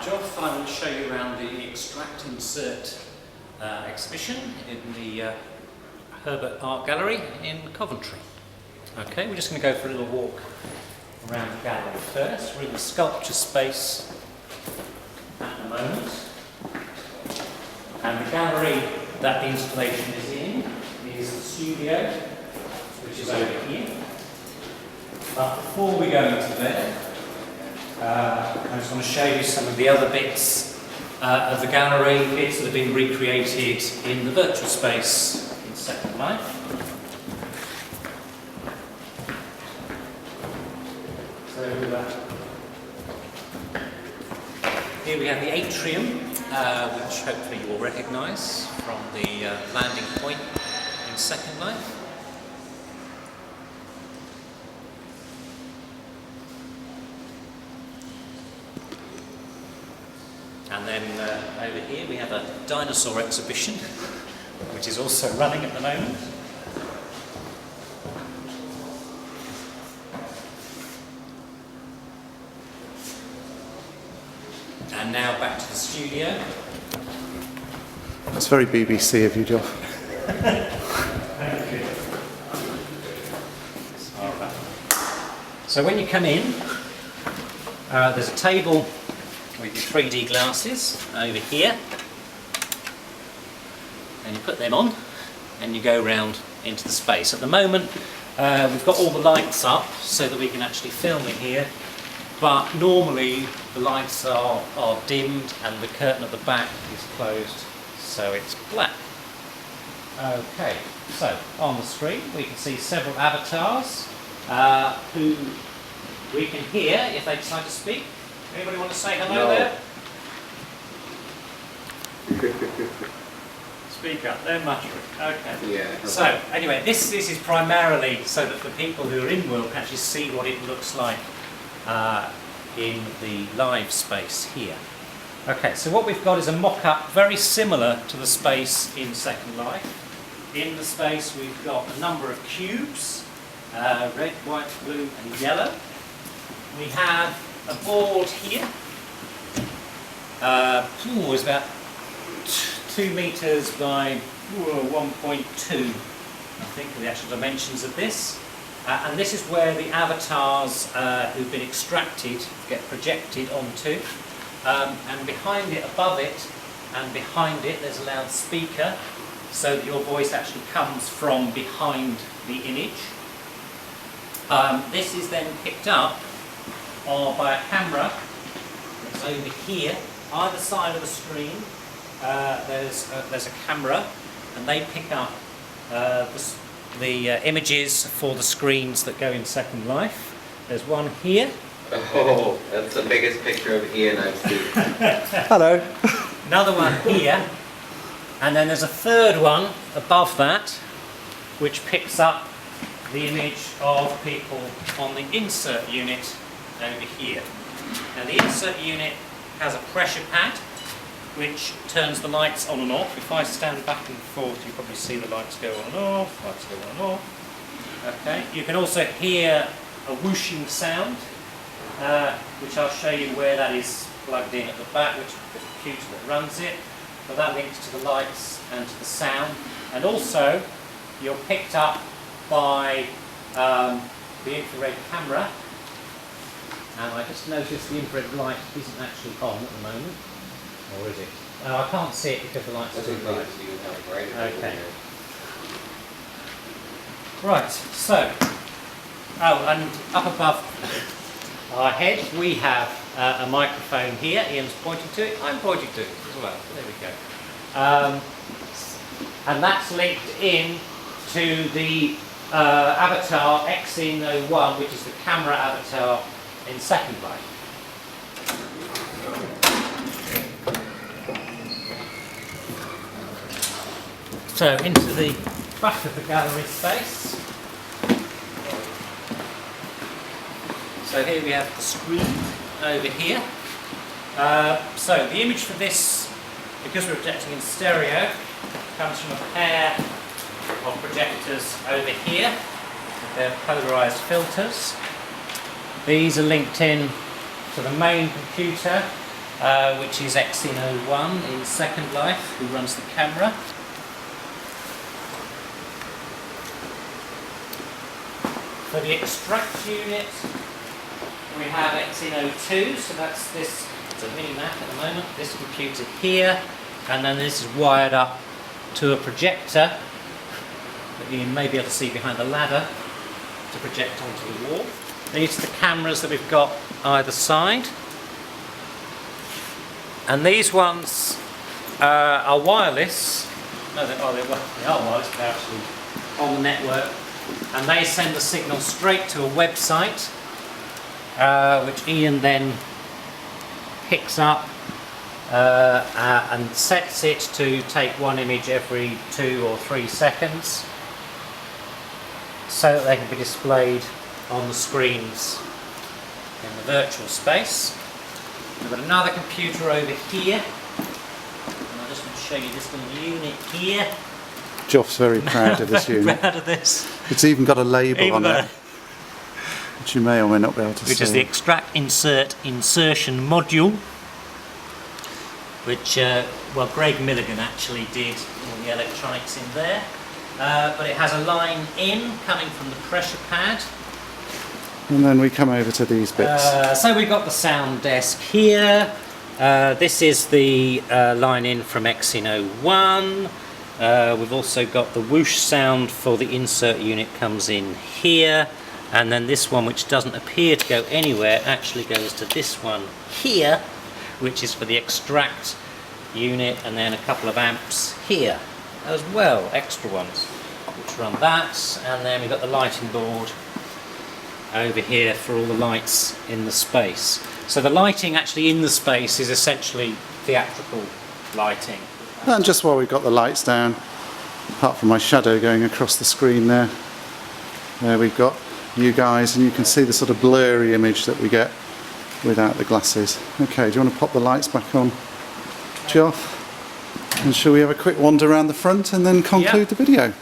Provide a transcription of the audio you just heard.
I'm Joff. I will show you around the Extract Insert exhibition in the Herbert Art Gallery in Coventry. Okay, we're just going to go for a little walk around the gallery first. We're in the sculpture space at the moment. And the gallery that the installation is in is the studio, which is over here. But before we go into there, I just want to show you some of the other bits of the gallery, bits that have been recreated in the virtual space in Second Life. So here we have the atrium, which hopefully you will recognise from the landing point in Second Life. And then over here we have a dinosaur exhibition, which is also running at the moment. And now back to the studio. That's very BBC of you, Joff. Thank you. So when you come in, there's a table with your 3D glasses over here, and you put them on and you go round into the space. At the moment we've got all the lights up so that we can actually film in here, but normally the lights are dimmed and the curtain at the back is closed, so it's black. Okay, so on the screen we can see several avatars who we can hear if they decide to speak. Anybody want to say hello there? Speak up, they're muttering. Okay. Yeah. So, anyway, this is primarily so that the people who are in world can actually see what it looks like in the live space here. Okay, so what we've got is a mock-up very similar to the space in Second Life. In the space we've got a number of cubes, red, white, blue and yellow. We have a board here, is about 2 metres by 1.2, I think, are the actual dimensions of this. And this is where the avatars who've been extracted get projected onto. And behind it, above it, and behind it, there's a loudspeaker, so that your voice actually comes from behind the image. This is then picked up by a camera that's over here. Either side of the screen there's a camera, and they pick up the images for the screens that go in Second Life. There's one here. Oh, that's the biggest picture of Ian I've seen. Hello. Another one here, and then there's a third one above that which picks up the image of people on the insert unit over here. Now the insert unit has a pressure pad which turns the lights on and off. If I stand back and forth, you probably see the lights go on and off, lights go on and off. Okay. You can also hear a whooshing sound, which I'll show you where that is plugged in at the back, which is the computer that runs it. But that links to the lights and to the sound. And also, you're picked up by the infrared camera. And I just noticed the infrared light isn't actually on at the moment. Or is it? I can't see it because the lights are too bright. Okay. Right, so, and up above our head we have a microphone here. Ian's pointing to it, I'm pointing to it as well. There we go. And that's linked in to the avatar Xen01, which is the camera avatar in Second Life. So into the back of the gallery space. So here we have the screen over here. So the image for this, because we're projecting in stereo, comes from a pair of projectors over here. They're polarised filters. These are linked in to the main computer which is Exino1 in Second Life, who runs the camera. For the extract unit, we have Exino2, so that's this, it's a mini-Mac at the moment, this computer here, and then this is wired up to a projector that you may be able to see behind the ladder to project onto the wall. These are the cameras that we've got either side. And these ones are wireless. No, they are wireless, but they're actually on the network. And they send the signal straight to a website, which Ian then picks up and sets it to take one image every 2 or 3 seconds, so that they can be displayed on the screens in the virtual space. We've got another computer over here, and I just want to show you this little unit here. Joff's very proud of this unit. Proud of this. It's even got a label on it, which you may or may not be able to see. Which is the extract insert insertion module, which well, Greg Milligan actually did all the electronics in there, but it has a line in coming from the pressure pad. And then we come over to these bits. So we've got the sound desk here. This is the line in from Exino1. We've also got the whoosh sound for the insert unit comes in here, and then this one, which doesn't appear to go anywhere, actually goes to this one here, which is for the extract unit, and then a couple of amps here as well, extra ones, which run that. And then we've got the lighting board over here for all the lights in the space. So the lighting actually in the space is essentially theatrical lighting. And just while we've got the lights down, apart from my shadow going across the screen there, we've got you guys, and you can see the sort of blurry image that we get without the glasses. Okay, do you want to pop the lights back on, Joff? And shall we have a quick wander around the front and then conclude the video?